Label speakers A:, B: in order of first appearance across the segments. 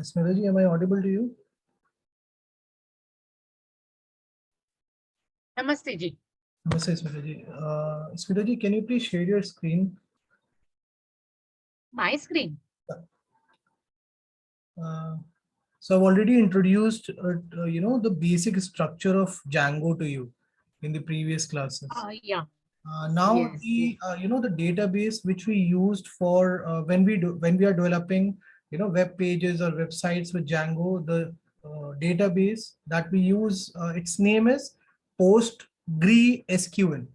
A: Smitaji, am I audible to you?
B: Namaste ji.
A: Namaste, Smitaji. Smitaji, can you please share your screen?
B: My screen.
A: So I've already introduced, the basic structure of Django to you in the previous classes.
B: Yeah.
A: Now
B: Yes,
A: the the database which we used for when we are developing web pages or websites with Django, the database that we use, its name is PostgreSQL.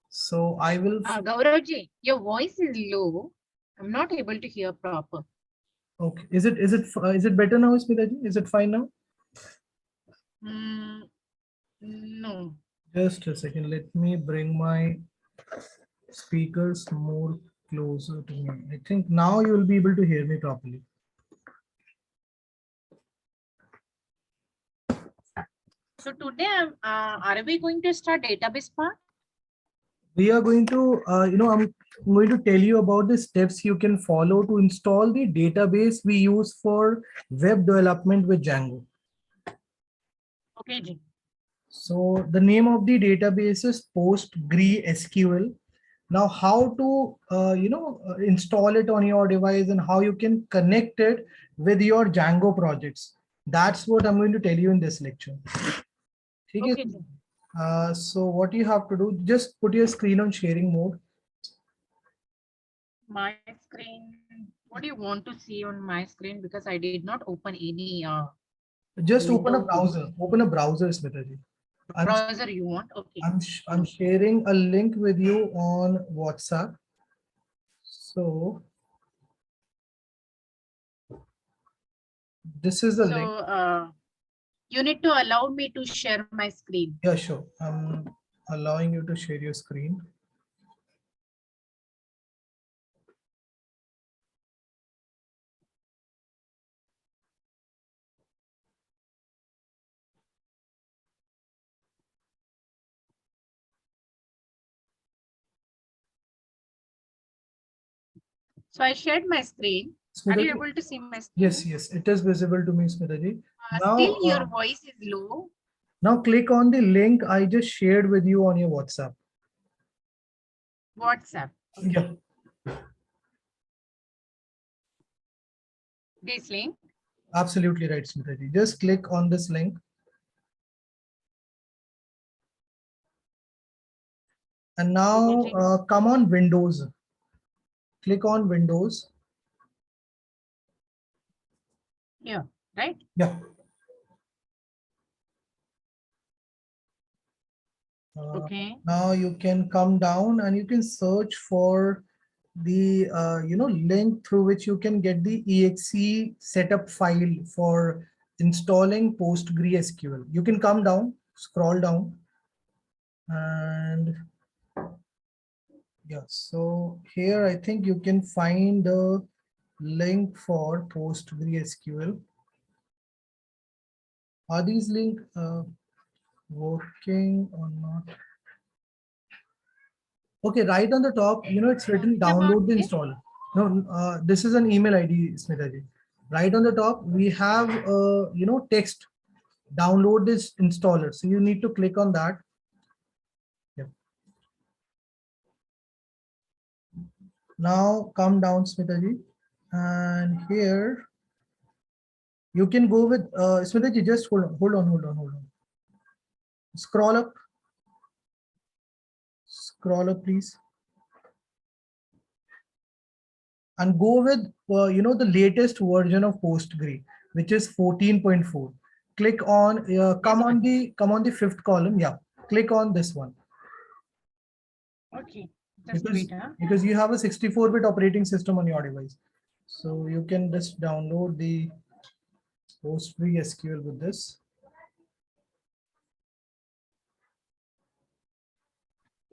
A: So I will.
B: Gauravji, your voice is low. I'm not able to hear proper.
A: Okay, is it better now, Smitaji? Is it fine now?
B: No.
A: Just a second. Let me bring my speakers more closer to me. I think now you will be able to hear me properly.
B: So today, are we going to start database part?
A: We are going to, I'm going to tell you about the steps you can follow to install the database we use for web development with Django.
B: Okay, ji.
A: So the name of the database is PostgreSQL. Now, how to install it on your device and how you can connect it with your Django projects. That's what I'm going to tell you in this lecture.
B: Okay, ji.
A: So what you have to do, just put your screen on sharing mode.
B: My screen. What do you want to see on my screen? Because I did not open any.
A: Just open a
B: window.
A: browser. Open a browser, Smitaji.
B: Browser you want? Okay.
A: I'm sharing a link with you on WhatsApp. So this is the link.
B: You need to allow me to share my screen.
A: Yeah, sure. I'm allowing you to share your screen.
B: So I shared my screen. Are you able to see my screen?
A: Yes, it is visible to me, Smitaji.
B: Still your voice is low.
A: Now click on the link I just shared with you on your WhatsApp.
B: WhatsApp. Okay.
A: Yeah.
B: This link?
A: Absolutely right, Smitaji. Just click on this link. And now come on Windows. Click on Windows.
B: Yeah, right?
A: Yeah.
B: Okay.
A: Now you can come down and you can search for the link through which you can get the exe setup file for installing PostgreSQL. You can come down, scroll down, and yeah. So here I think you can find the link for PostgreSQL. Are these links working or not? Okay, right on the top, it's written download the installer. No, this is an email ID, Smitaji. Right on the top, we have, text, download this installer. So you need to click on that. Yep. Now come down, Smitaji. And here, you can go with, Smitaji, just hold on. Scroll up. Scroll up, please. And go with the latest version of Postgre, which is 14.4. Click on come on the fifth column. Yeah, click on this one.
B: Okay, just wait.
A: Because you have a 64-bit operating system on your device, so you can just download the PostgreSQL with this.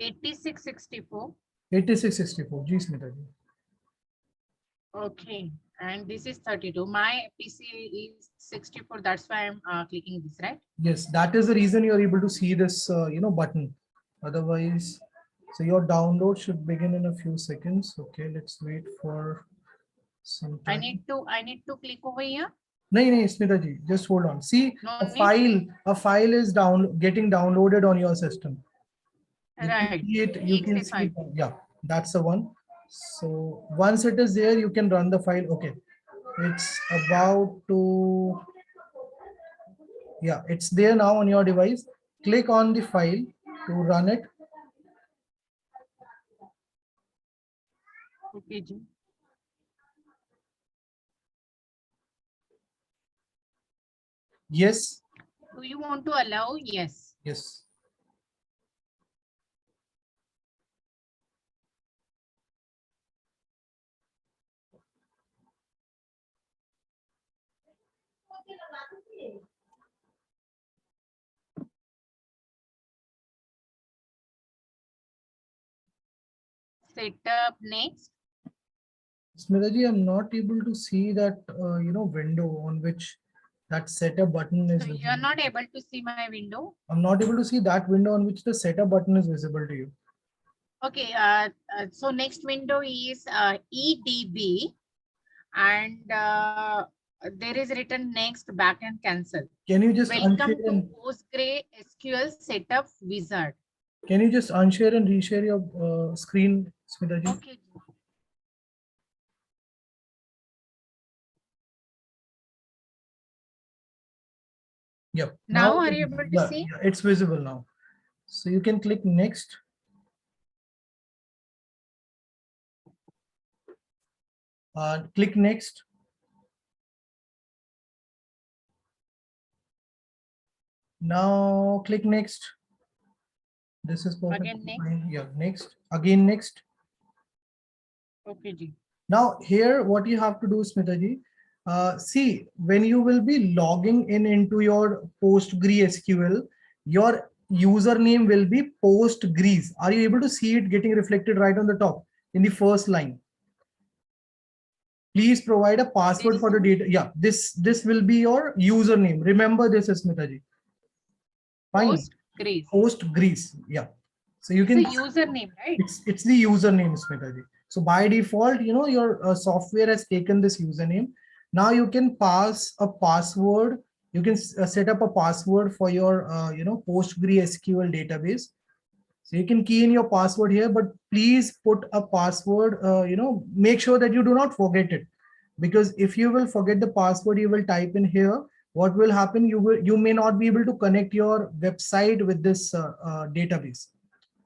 B: 8664.
A: 8664. G Smita.
B: Okay, and this is 32. My PC is 64. That's why I'm clicking this, right?
A: Yes, that is the reason you are able to see this button. Otherwise, so your download should begin in a few seconds. Okay, let's wait for some time.
B: I need to click over here.
A: No, no, Smita ji, just hold on. See,
B: No
A: a
B: need.
A: file is getting downloaded on your system. You can
B: Right.
A: see it. You
B: exe
A: can see
B: file.
A: it. Yeah, that's the one. So once it is there, you can run the file. Okay, it's about to. Yeah, it's there now on your device. Click on the file to run it.
B: Okay, ji.
A: Yes,
B: Do you want to allow? Yes.
A: yes.
B: Setup next.
A: Smita ji, I'm not able to see that window on which that setup button
B: So
A: is
B: you are
A: visible.
B: not able to see my window.
A: I'm not able to see that window on which the setup button is visible to you.
B: Okay. So next window is EDB, and there is written next backend cancel.
A: Can you just
B: Welcome
A: unshare
B: to
A: and
B: PostgreSQL setup wizard.
A: can you just unshare and reshare your screen, Smita ji?
B: Okay.
A: Yep. Now,
B: Now are you able to
A: yeah,
B: see?
A: yeah, it's visible now. So you can click next click next. Now click next. This is perfect.
B: Again next.
A: Fine. Yeah, next. Again, next.
B: Okay, ji.
A: Now here, what you have to do, Smita ji, see, when you will be logging in into your PostgreSQL, your username will be Postgres. Are you able to see it getting reflected right on the top in the first line? Please provide a password
B: This
A: for the data. Yeah, this will be your username. Remember this, Smita ji. Fine.
B: Postgres.
A: Postgres. Yeah. So you
B: It's a
A: can,
B: username, right?
A: it's the username, Smita ji. So by default, your software has taken this username. Now you can pass a password. You can set up a password for your PostgreSQL database. So you can key in your password here, but please put a password. Make sure that you do not forget it, because if you will forget the password you will type in here, what will happen? You may not be able to connect your website with this database.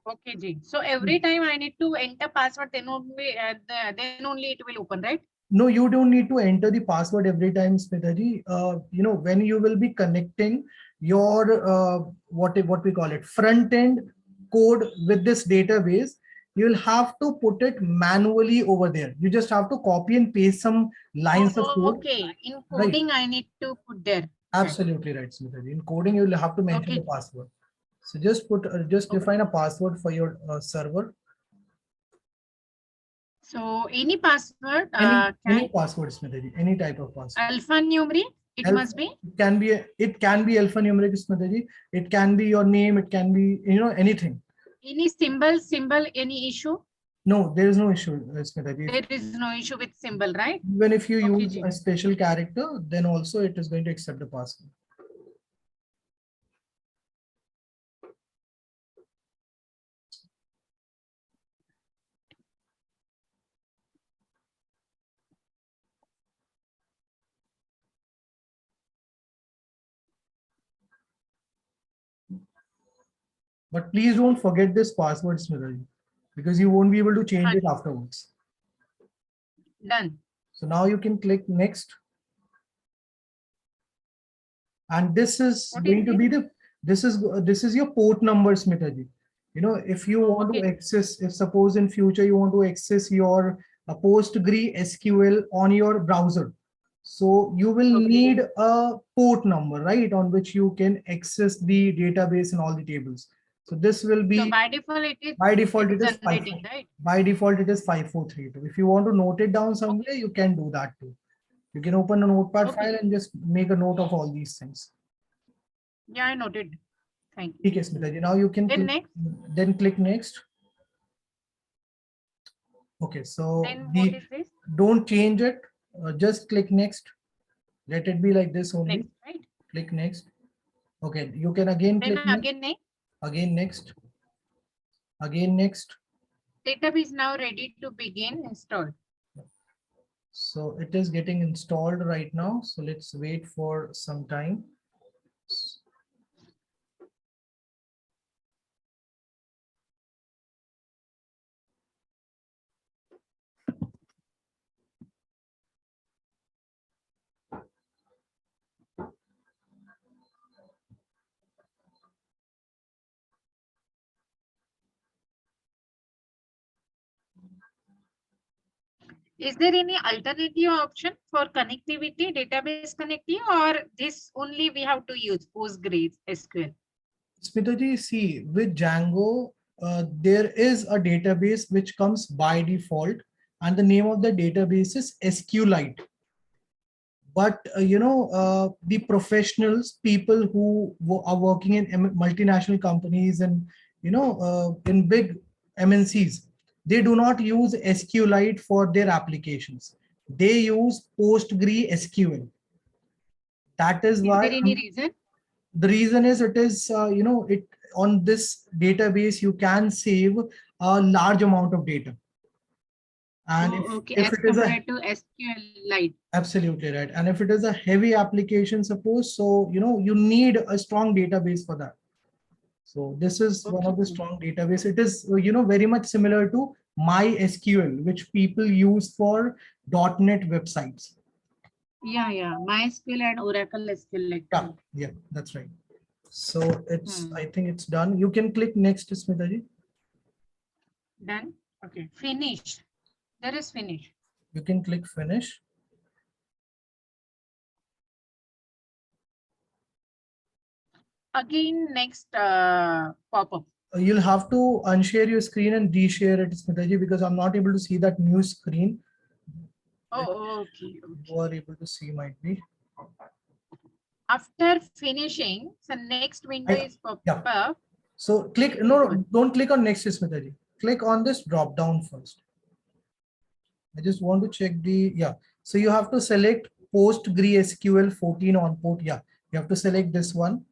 B: Okay, ji. So every time I need to enter password, then only it will open, right?
A: No, you don't need to enter the password every time, Smitaji. When you will be connecting your what we call it front end code with this database, you'll have to put it manually over there. You just have to copy and paste some lines of
B: Oh,
A: code,
B: okay. In
A: right?
B: coding, I need to put there. Okay.
A: Absolutely right, Smitaji. In coding, you'll have to mention the
B: Okay.
A: password. So just define
B: Okay.
A: a password for your server.
B: So any password
A: Any
B: can
A: password, Smitaji. Any type of password.
B: alphanumeric, it
A: Alpha,
B: must be.
A: it can be alphanumeric, Smitaji. It can be your name. It can be anything.
B: Any symbol, any issue?
A: No, there is no issue, Smitaji.
B: There is no issue with symbol, right?
A: Even if you
B: Okay,
A: use
B: ji.
A: a special character, then also it is going to accept the password. But please don't forget this password, Smitaji, because you won't be able to change
B: Haan
A: it
B: ji.
A: afterwards.
B: Done.
A: So now you can click next. And this is
B: What is
A: going to
B: this?
A: be the this is your port number, Smitaji. If you want
B: Okay.
A: to access, if suppose in future you want to access your PostgreSQL on your browser, so you will
B: Okay.
A: need a port number, right, on which you can access the database and all the tables. So this will
B: So
A: be,
B: by default,
A: by
B: it
A: default
B: is
A: it is
B: generating, right?
A: 5432. If you want to note it down
B: Okay.
A: somewhere, you can do that too. You can open a notepad
B: Okay.
A: file and just make a note of all these things.
B: Yeah, I noted. Thank you.
A: Okay, Smita, now you can
B: Then
A: click,
B: next.
A: then click next. Okay, so
B: Then what
A: the
B: is this?
A: don't change it, just click next. Let it be like this only.
B: Next, right?
A: Click next. Okay, you can again
B: Then
A: click next,
B: again, next.
A: again next, again next.
B: Database is now ready to begin install.
A: So it is getting installed right now. So let's wait for some time.
B: Is there any alternative option for connectivity, database connectivity, or this only we have to use PostgreSQL?
A: Smitaji, see, with Django, there is a database which comes by default, and the name of the database is SQLite. But the professionals, people who are working in multinational companies and in big MNCs, they do not use SQLite for their applications. They use PostgreSQL. That is
B: Is
A: why
B: there any reason?
A: the reason is it is it on this database you can save a large amount of data, and
B: Oh, okay.
A: if
B: As
A: it is a
B: compared to SQLite.
A: absolutely right, and if it is a heavy application, suppose, so you need a strong database for that. So this is one of
B: Okay.
A: the strong database. It is very much similar to MySQL, which people use for .NET websites.
B: Yeah, yeah. MySQL and Oracle SQL like
A: Yeah,
B: that.
A: yeah, that's right. So it's,
B: Hmm.
A: I think it's done. You can click next, Smitaji.
B: Done. Okay. Finish. There is finish.
A: You can click finish.
B: Again, next pop-up.
A: You'll have to unshare your screen and reshare it, Smitaji, because I'm not able to see that new screen which
B: Oh, okay,
A: you
B: okay.
A: are able to see, might be.
B: After finishing, the next window
A: I,
B: is pop
A: yeah.
B: up.
A: So click,
B: Click
A: no,
B: on.
A: don't click on next, Smitaji. Click on this drop down first. I just want to check the, yeah. So you have to select PostgreSQL 14 on port. Yeah, you have to select this one.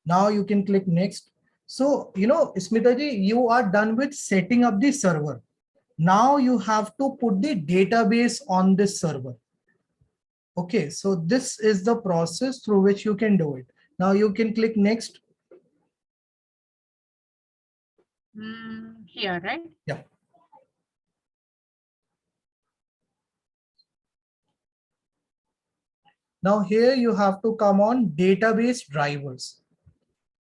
A: Now you can click next. So, Smitaji, you are done with setting up the server. Now you have to put the database on this server. Okay, so this is the process through which you can do it. Now you can click next.
B: Here, right?
A: Yeah. Now here you have to come on database drivers.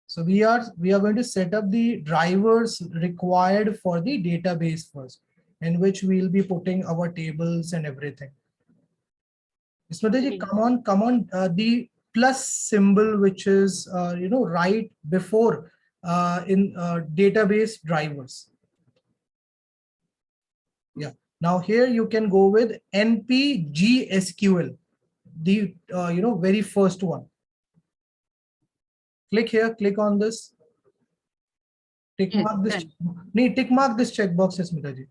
A: So we are going to set up the drivers required for the database first, in which we'll be putting our tables and everything. Smriti,
B: Okay.
A: come on, the plus symbol, which is right before in database drivers. Yeah. Now here you can go with npgsql, the very first one. Click here. Click on this. Tick
B: Yes,
A: mark this.
B: done.
A: Nee, tick mark this checkbox, Smriti.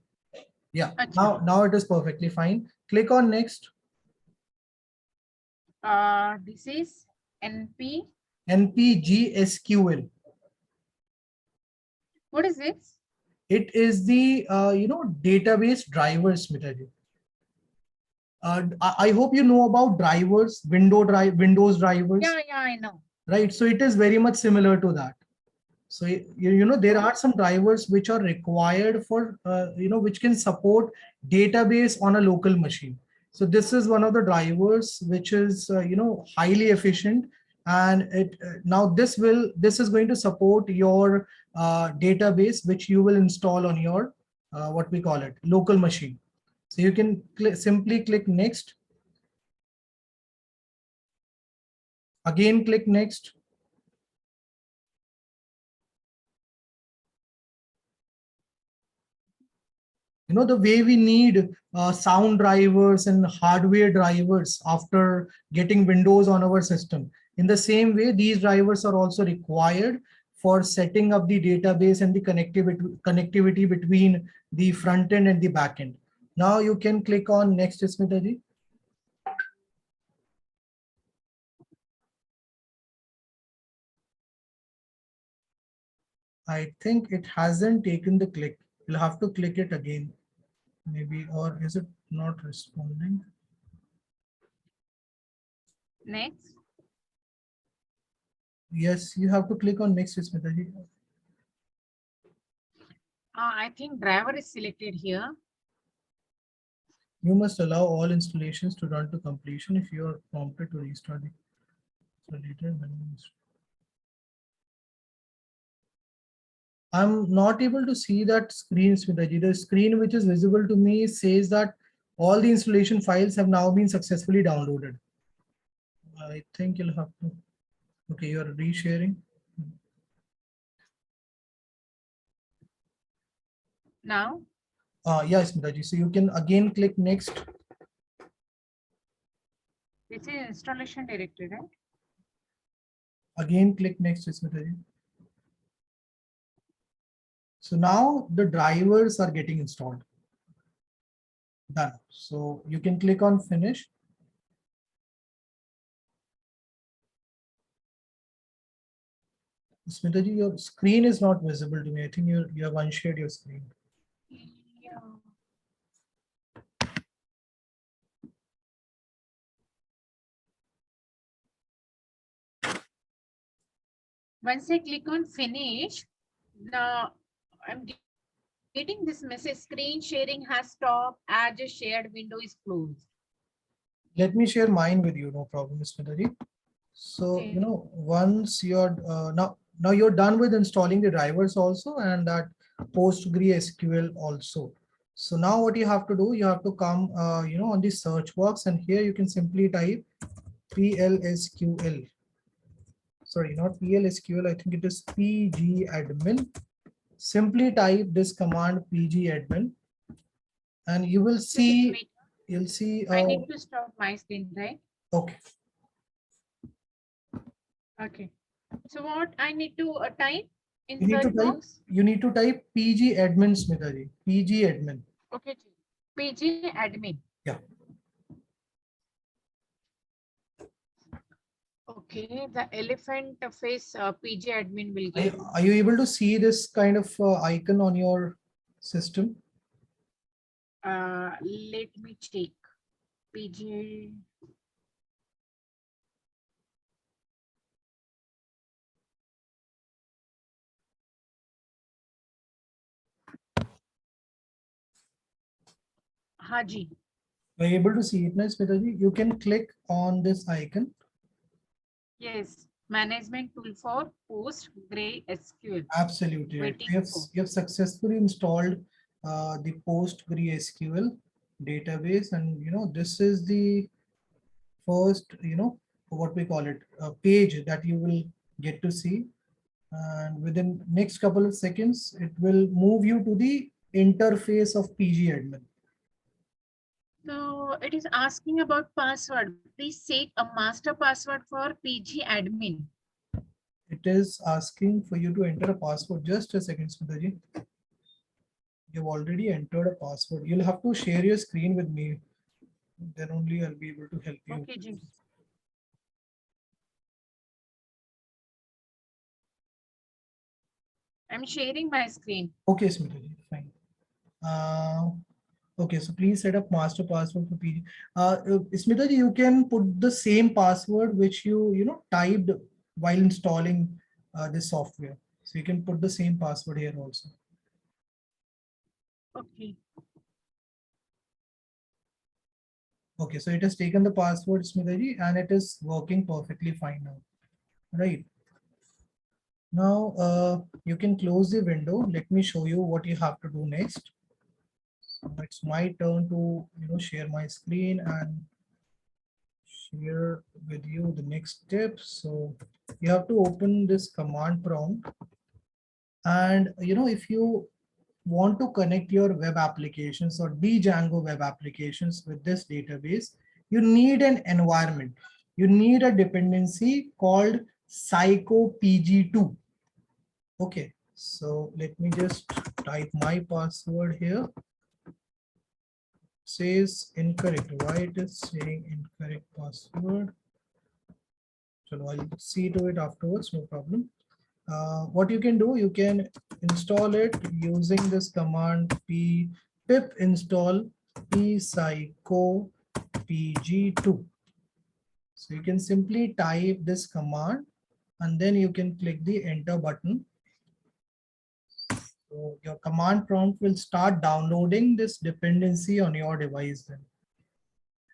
A: Yeah.
B: Acha.
A: Now it is perfectly fine. Click on next.
B: This is NP.
A: npgsql.
B: What is this?
A: It is the database drivers, Smriti. I hope you know about drivers, Windows drivers,
B: Yeah, I know.
A: right? So it is very much similar to that. So there are some drivers which are required for which can support database on a local machine. So this is one of the drivers which is highly efficient, and it now this is going to support your database which you will install on your what we call it, local machine. So you can simply click next. Again, click next. The way we need sound drivers and hardware drivers after getting Windows on our system. In the same way, these drivers are also required for setting up the database and the connectivity between the front end and the back end. Now you can click on next, Smitaji. I think it hasn't taken the click. You'll have to click it again, maybe, or is it not responding?
B: Next.
A: Yes, you have to click on next, Smitaji.
B: I think driver is selected here.
A: You must allow all installations to run to completion if you are prompted to restart the installer. I'm not able to see that screen, Smitaji. The screen which is visible to me says that all the installation files have now been successfully downloaded. I think you'll have to. Okay, you're resharing.
B: Now,
A: Yes, Smitaji. So you can again click next.
B: this is installation directory, right?
A: Again click next, Smitaji. So now the drivers are getting installed. Done. So you can click on finish. Smitaji, your screen is not visible to me. I think you have unshared your screen.
B: Yeah. Once I click on finish, now I'm getting this message, screen sharing has stopped as a shared window is closed.
A: Let me share mine with you. No problem, Smitaji. So,
B: Okay.
A: once you're now you're done with installing the drivers also and that PostgreSQL also. So now what you have to do, you have to come, on the search box, and here you can simply type PLSQL. Sorry, not PLSQL. I think it is pgadmin. Simply type this command pgadmin, and you will
B: So just
A: see.
B: wait.
A: You'll see.
B: I need to stop my screen, right?
A: Okay.
B: Okay. So what I need to type in
A: You need to
B: search
A: type.
B: box?
A: You need to type pgadmin, Smitaji. Pgadmin.
B: Okay. PG admin.
A: Yeah.
B: Okay. The elephant face PG admin will
A: Are
B: get.
A: you, are you able to see this kind of icon on your system?
B: Let me check. PG. Haji.
A: Are you able to see it now, Smitaji? You can click on this icon.
B: Yes. Management tool for PostgreSQL.
A: Absolutely right.
B: Waiting for.
A: You have successfully installed the PostgreSQL database, and this is the first, what we call it, a page that you will get to see. And within next couple of seconds, it will move you to the interface of pgadmin.
B: So it is asking about password. Please set a master password for PG admin.
A: It is asking for you to enter a password. Just a second, Smitaji. You've already entered a password. You'll have to share your screen with me. Then only I'll be able to help you.
B: Okay, Ji. I'm sharing my screen.
A: Okay, Smitaji, fine. Okay, so please set up master password for PG. Smitaji, you can put the same password which you typed while installing this software. So you can put the same password here also.
B: Okay.
A: Okay, so it has taken the password, Smitaji, and it is working perfectly fine now. Right. Now you can close the window. Let me show you what you have to do next. So it's my turn to share my screen and share with you the next step. So you have to open this command prompt, and if you want to connect your web applications or Django web applications with this database, you need an environment. You need a dependency called psychopg2. Okay, so let me just type my password here. Says incorrect. Why it is saying incorrect password? So I'll see to it afterwards, no problem. What you can do, you can install it using this command pip install psycho pg2. So you can simply type this command and then you can click the enter button. So your command prompt will start downloading this dependency on your device. Then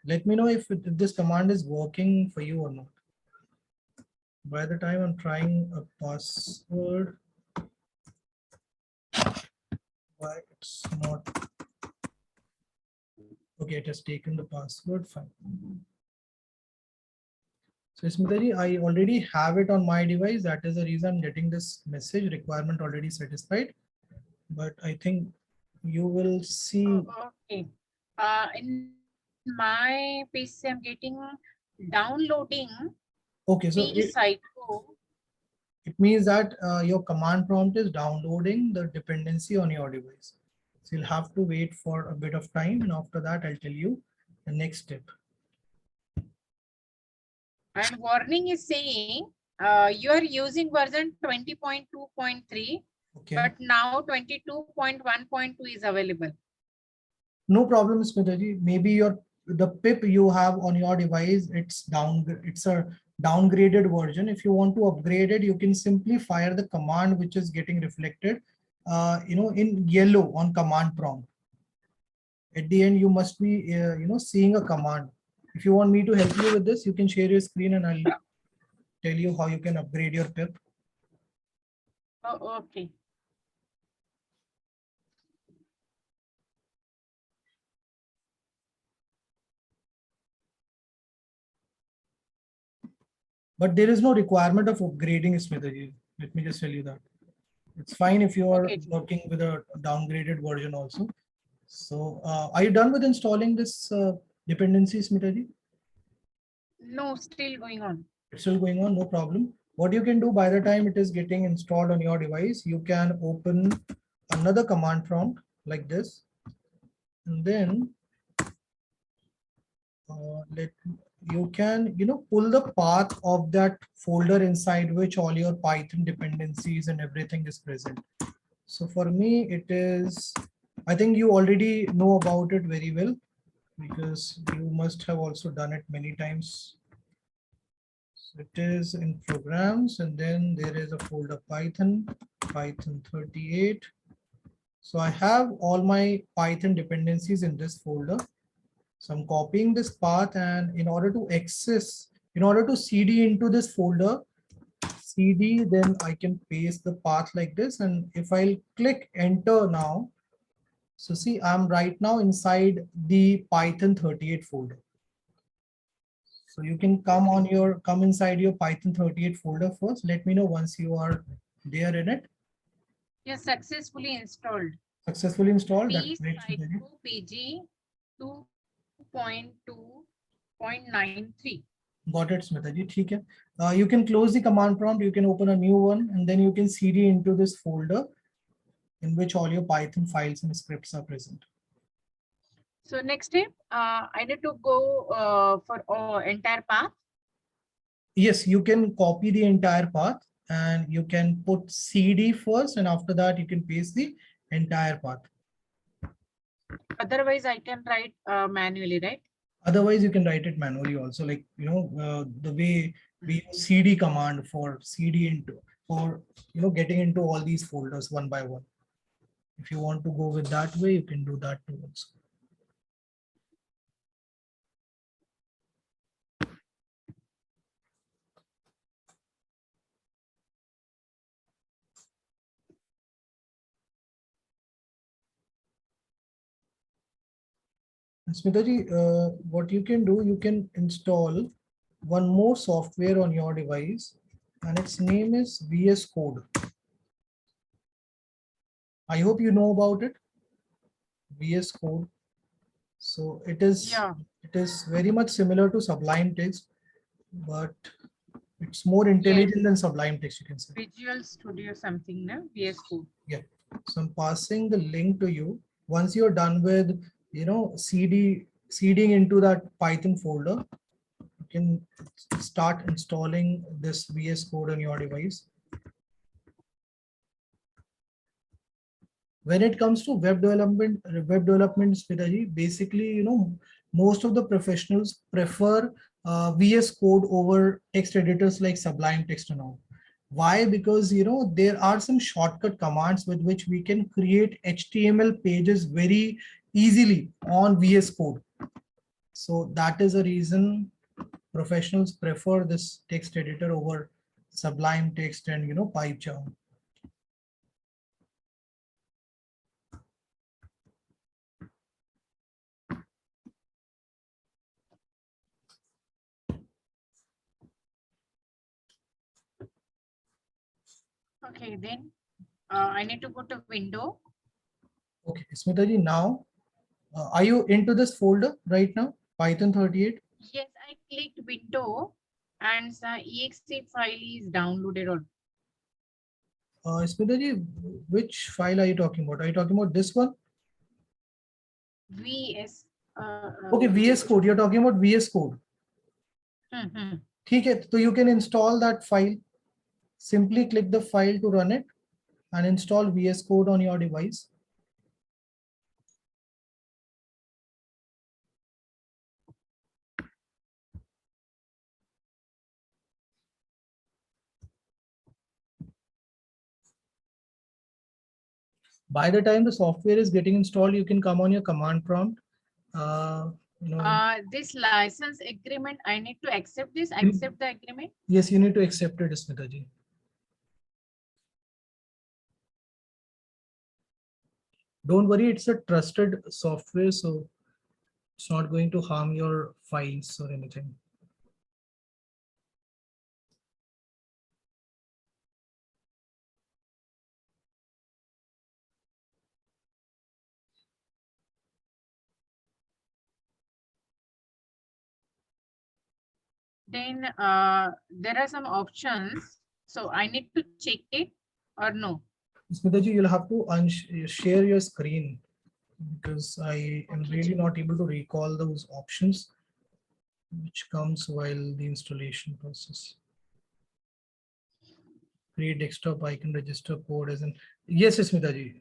A: let me know if this command is working for you or not. By the time I'm trying a password, why it's not. Okay, it has taken the password. Fine. So Smitaji, I already have it on my device. That is the reason I'm getting this message requirement already satisfied. But I think you will see.
B: Oh, okay. In my PC, I'm getting downloading
A: Okay, so
B: psycho.
A: it means that your command prompt is downloading the dependency on your device. So you'll have to wait for a bit of time, and after that, I'll tell you the next step.
B: And warning is saying you are using version 20.2.3,
A: Okay.
B: but now 22.1.2 is available.
A: No problem, Smitaji. Maybe the pip you have on your device, it's a downgraded version. If you want to upgrade it, you can simply fire the command which is getting reflected in yellow on command prompt. At the end, you must be seeing a command. If you want me to help you with this, you can share your screen and I'll tell you how you can upgrade your pip.
B: Oh, okay.
A: But there is no requirement of upgrading, Smitaji. Let me just tell you that. It's fine if you are
B: Okay.
A: working with a downgraded version also. So are you done with installing this dependency, Smitaji?
B: No, still going on.
A: It's still going on, no problem. What you can do by the time it is getting installed on your device, you can open another command prompt like this. And then let you can pull the path of that folder inside which all your Python dependencies and everything is present. So for me, it is, I think you already know about it very well because you must have also done it many times. So it is in programs and then there is a folder Python 38. So I have all my Python dependencies in this folder. So I'm copying this path and in order to CD into this folder, CD, then I can paste the path like this. And if I'll click enter now, so see, I'm right now inside the Python 38 folder. So you can come inside your Python 38 folder first. Let me know once you are there in it.
B: Yes, successfully installed.
A: Successfully installed. That's great.
B: Psycho PG 2.2.93.
A: Got it, Smitaji. ठीक है. You can close the command prompt. You can open a new one, and then you can cd into this folder in which all your Python files and scripts are present.
B: So next step, I need to go for entire path.
A: Yes, you can copy the entire path and you can put cd first, and after that you can paste the entire path.
B: Otherwise, I can write manually, right?
A: Otherwise, you can write it manually also, like the way we use cd command for cd into for getting into all these folders one by one. If you want to go with that way, you can do that too also. Smitaji, what you can do, you can install one more software on your device and its name is VS Code. I hope you know about it. VS Code. So it is very much similar to Sublime Text, but it's more intelligent than Sublime Text, you can say.
B: Visual Studio something, no? VS Code.
A: Yeah. So I'm passing the link to you. Once you're done with, seeding into that Python folder, you can start installing this VS Code on your device. When it comes to web development, Smitaji, basically, most of the professionals prefer VS Code over text editors like Sublime Text and all. Why? Because there are some shortcut commands with which we can create HTML pages very easily on VS Code. So that is a reason professionals prefer this text editor over Sublime Text and PyCharm.
B: Okay, then I need to go to window.
A: Okay, Smitaji, now are you into this folder right now? Python 38?
B: Yes, I clicked window and the exe file is downloaded on
A: Smitaji, which file are you talking about? Are you talking about this one?
B: VS.
A: Okay, VS Code. You're talking about VS Code.
B: Hmm.
A: Okay, so you can install that file. Simply click the file to run it and install VS Code on your device. By the time the software is getting installed, you can come on your command prompt. Uh, you know,
B: This license agreement, I need to accept this,
A: you-
B: accept the agreement.
A: yes, you need to accept it, Smitaji. Don't worry, it's a trusted software, so it's not going to harm your files or anything.
B: Then there are some options. So I need to check it or no?
A: Smitaji, you'll have to share your screen because I am
B: Okay.
A: really not able to recall those options which comes while the installation process. Create desktop icon, register code as in. Yes, Smitaji.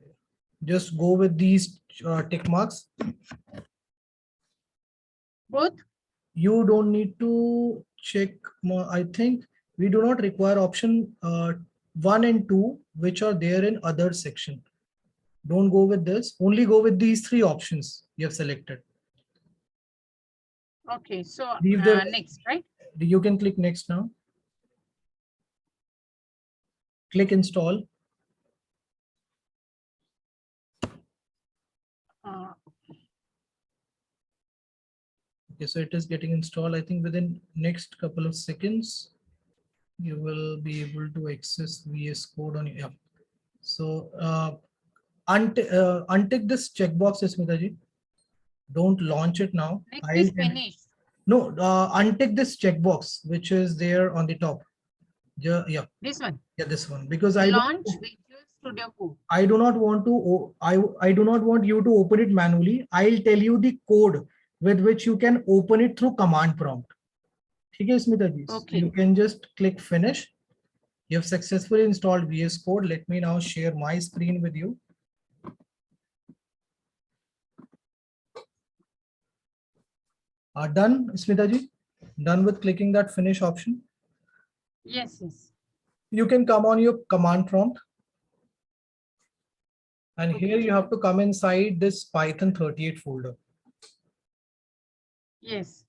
A: Just go with these tick marks.
B: Both?
A: You don't need to check. I think we do not require option 1 and 2, which are there in other section. Don't go with this. Only go with these three options you have selected.
B: Okay, so
A: Leave the.
B: next, right?
A: You can click next now. Click install.
B: Uh,
A: Okay, so it is getting installed. I think within next couple of seconds, you will be able to access VS Code on your. Yeah. So untick this checkbox, Smitaji. Don't launch it now.
B: next is finish.
A: No, untick this checkbox, which is there on the top. Yeah, yeah,
B: This one.
A: yeah, this one. Because
B: Launch Visual Studio Code.
A: I do not want to, I do not want you to open it manually. I'll tell you the code with which you can open it through command prompt. Okay, Smitaji. So
B: Okay.
A: you can just click finish. You have successfully installed VS Code. Let me now share my screen with you. Done, Smitaji? Done with clicking that finish option?
B: Yes, yes.
A: You can come on your command prompt. And
B: Okay.
A: here you have to come inside this Python 38 folder.
B: Yes.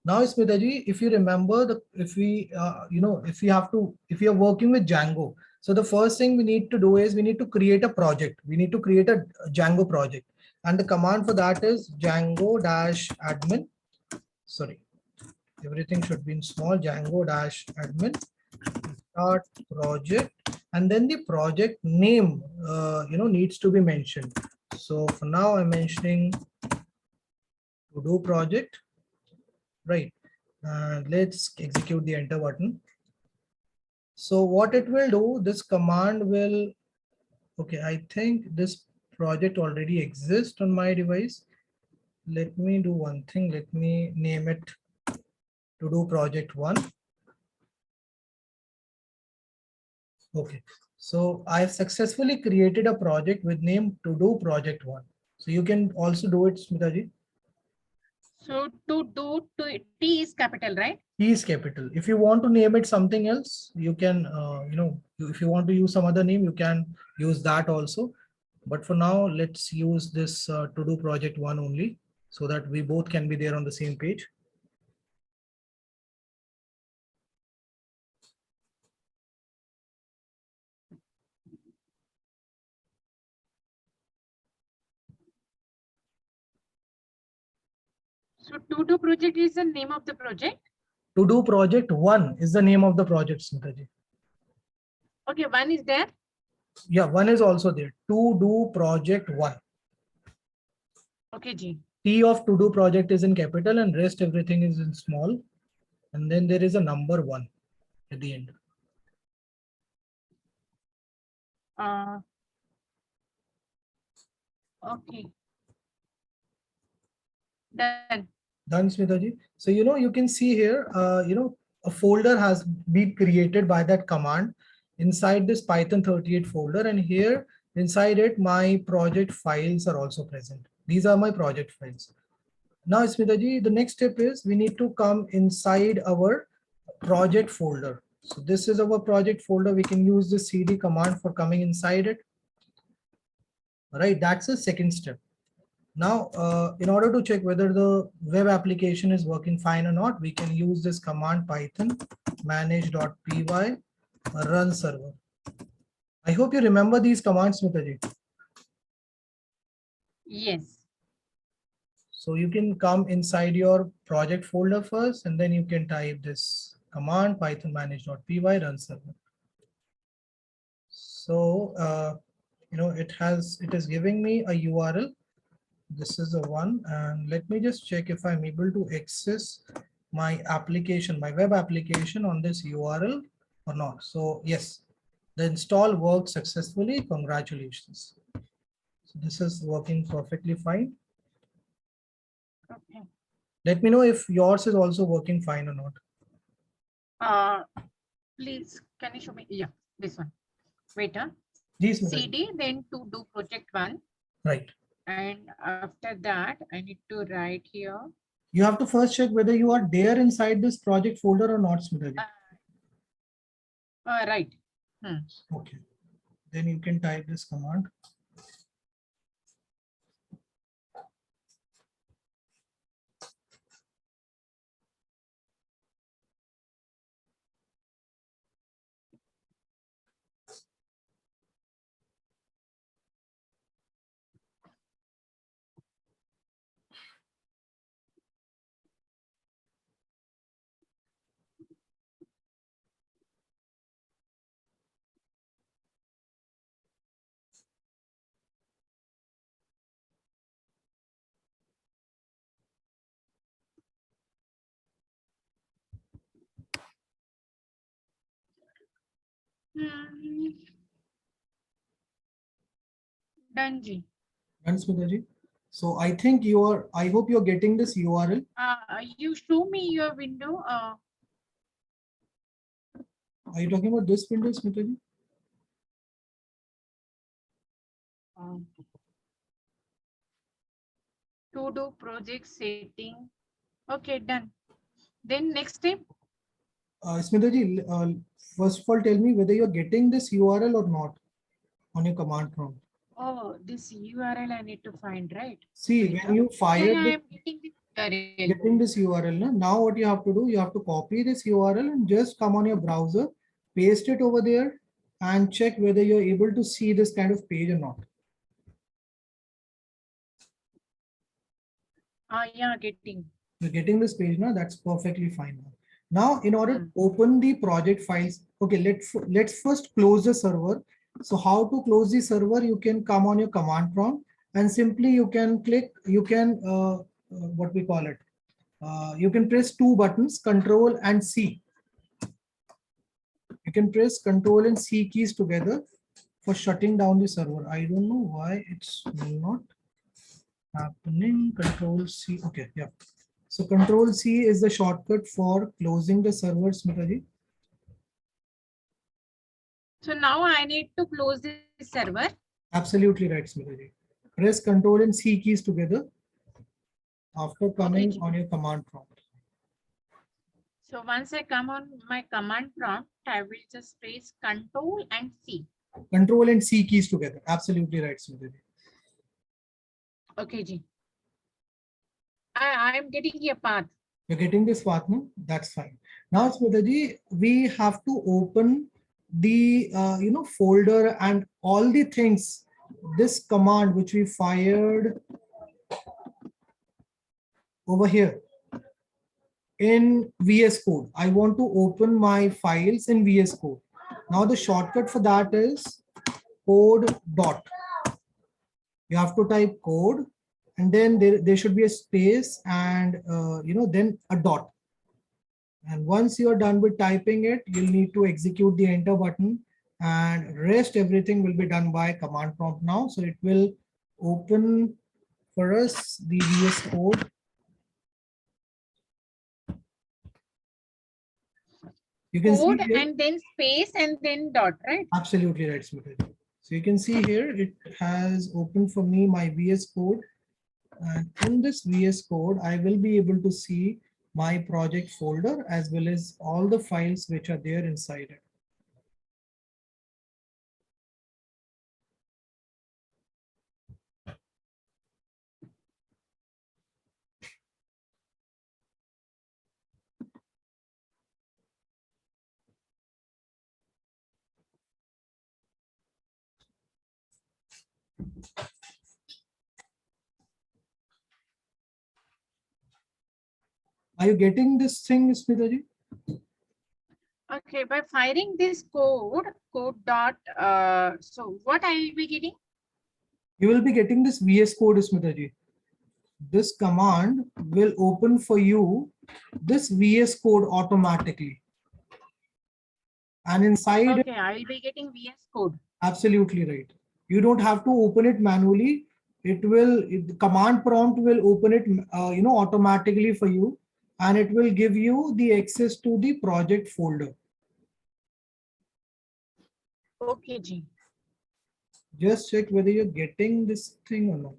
A: Now, Smitaji, if you remember, if we are working with Django, so the first thing we need to do is we need to create a project. We need to create a Django project, and the command for that is Django-admin. Sorry, everything should be in small. Django-admin start project, and then the project name needs to be mentioned. So for now, I'm mentioning to do project. Right. Let's execute the enter button. So what it will do, this command will, okay, I think this project already exists on my device. Let me do one thing. Let me name it to do project 1. Okay. So I've successfully created a project with name to do project one. So you can also do it, Smitaji.
B: So to do to T is capital, right?
A: T is capital. If you want to name it something else, you can, if you want to use some other name, you can use that also. But for now, let's use this to do project one only so that we both can be there on the same page.
B: So to do project is the name of the project.
A: To do project one is the name of the project, Smitaji.
B: Okay, one is there.
A: Yeah, one is also there. To do project one.
B: Okay, G.
A: T of to do project is in capital and rest everything is in small. And then there is a number one at the end.
B: Uh, okay. Done.
A: Done, Smitaji. So, you can see here, a folder has been created by that command inside this Python 38 folder. And here inside it, my project files are also present. These are my project files. Now, Smitaji, the next step is we need to come inside our project folder. So this is our project folder. We can use the cd command for coming inside it. All right, that's the second step. Now, in order to check whether the web application is working fine or not, we can use this command python manage.py run server. I hope you remember these commands, Smitaji.
B: Yes.
A: So you can come inside your project folder first, and then you can type this command python manage.py run server. So, it is giving me a URL. This is the one, and let me just check if I'm able to access my application, my web application on this URL or not. So yes, the install worked successfully. Congratulations. So this is working perfectly fine.
B: Okay.
A: Let me know if yours is also working fine or not.
B: Please, can you show me? Yeah, this one. Wait,
A: Please,
B: CD, then to do project one.
A: right.
B: And after that, I need to write here.
A: You have to first check whether you are there inside this project folder or not, Smitaji.
B: Right.
A: Okay. Then you can type this command.
B: Done, G.
A: Done, Smitaji. So I think I hope you're getting this URL.
B: You show me your window.
A: Are you talking about this window, Smitaji?
B: To do project setting. Okay, done. Then next step.
A: Smitaji, first of all, tell me whether you're getting this URL or not on your command prompt.
B: Oh, this URL I need to find, right?
A: See, when you fire
B: I am
A: getting this URL, now what you have to do, you have to copy this URL and just come on your browser, paste it over there and check whether you're able to see this kind of page or not.
B: Yeah, getting.
A: You're getting this page now, that's perfectly fine. Now, in order to open the project files, okay, let's first close the server. So how to close the server? You can come on your command prompt and simply you can click, what we call it, you can press two buttons, Control and C. You can press Control and C keys together for shutting down the server. I don't know why it's not happening. Control C. Okay, yeah. So Control C is the shortcut for closing the server, Smitaji.
B: So now I need to close this server.
A: Absolutely right, Smitaji. Press Control and C keys together after
B: Okay,
A: coming
B: Ji.
A: on your command prompt.
B: So once I come on my command prompt, I will just press Control and C.
A: Control and C keys together. Absolutely right, Smitaji.
B: Okay, Ji. I am getting a path.
A: You're getting this path now? That's fine. Now, Smitaji, we have to open the folder and all the things. This command which we fired over here in VS Code. I want to open my files in VS Code. Now the shortcut for that is code dot. You have to type code and then there should be a space and then a dot. And once you are done with typing it, you'll need to execute the enter button and rest everything will be done by command prompt now. So it will open for us the VS Code. You can see
B: Code
A: here.
B: and then space and then dot, right?
A: Absolutely right, Smriti. So you can see here, it has opened for me my VS Code. And in this VS Code, I will be able to see my project folder as well as all the files which are there inside it. Are you getting this thing, Smitaji?
B: Okay, by firing this code dot, so what I will be getting?
A: You will be getting this VS Code, Smitaji. This command will open for you this VS Code automatically. And inside,
B: Okay, I will be getting VS Code.
A: absolutely right. You don't have to open it manually. The command prompt will open it, automatically for you, and it will give you the access to the project folder.
B: Okay, Ji.
A: Just check whether you're getting this thing or not.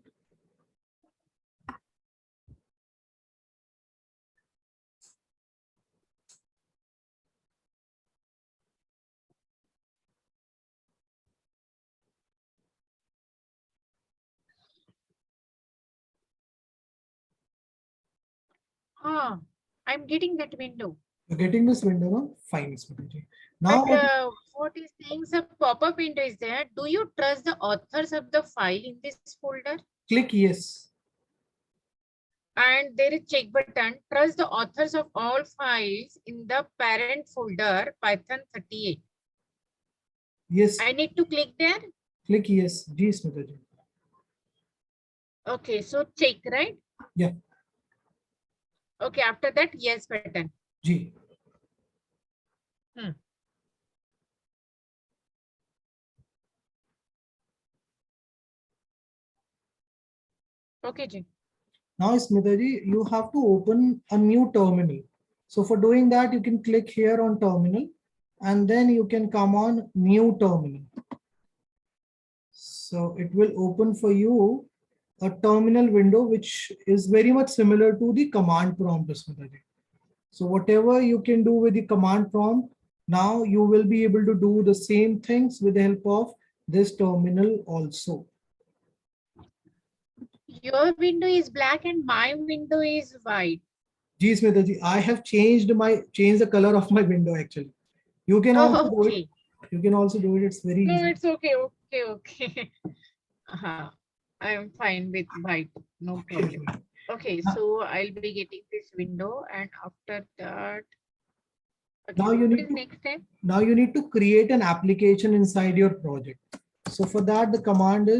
B: Ah, I'm getting that window.
A: You're getting this window now? Fine, Smriti. Now,
B: But what is saying some pop-up window is there? Do you trust the authors of the file in this folder?
A: click yes.
B: And there is check button. Trust the authors of all files in the parent folder Python 38.
A: Yes.
B: I need to click there.
A: Click yes. Ji, Smriti.
B: Okay, so check, right?
A: Yeah.
B: Okay, after that, yes button.
A: Ji.
B: Okay, Ji.
A: Now, Smriti, you have to open a new terminal. So for doing that, you can click here on terminal and then you can come on new terminal. So it will open for you a terminal window, which is very much similar to the command prompt. So whatever you can do with the command prompt, now you will be able to do the same things with the help of this terminal also.
B: Your window is black and my window is white.
A: Ji Smitaji, I have changed the color of my window actually. You can also do it.
B: Okay.
A: You can also do it. It's very
B: No,
A: easy.
B: it's okay. Okay. I am fine with white. No problem. Okay, so I'll be getting this window and after that, okay,
A: Now you
B: what
A: need
B: is
A: to
B: next step?
A: now you need to create an application inside your project. So for that, the command is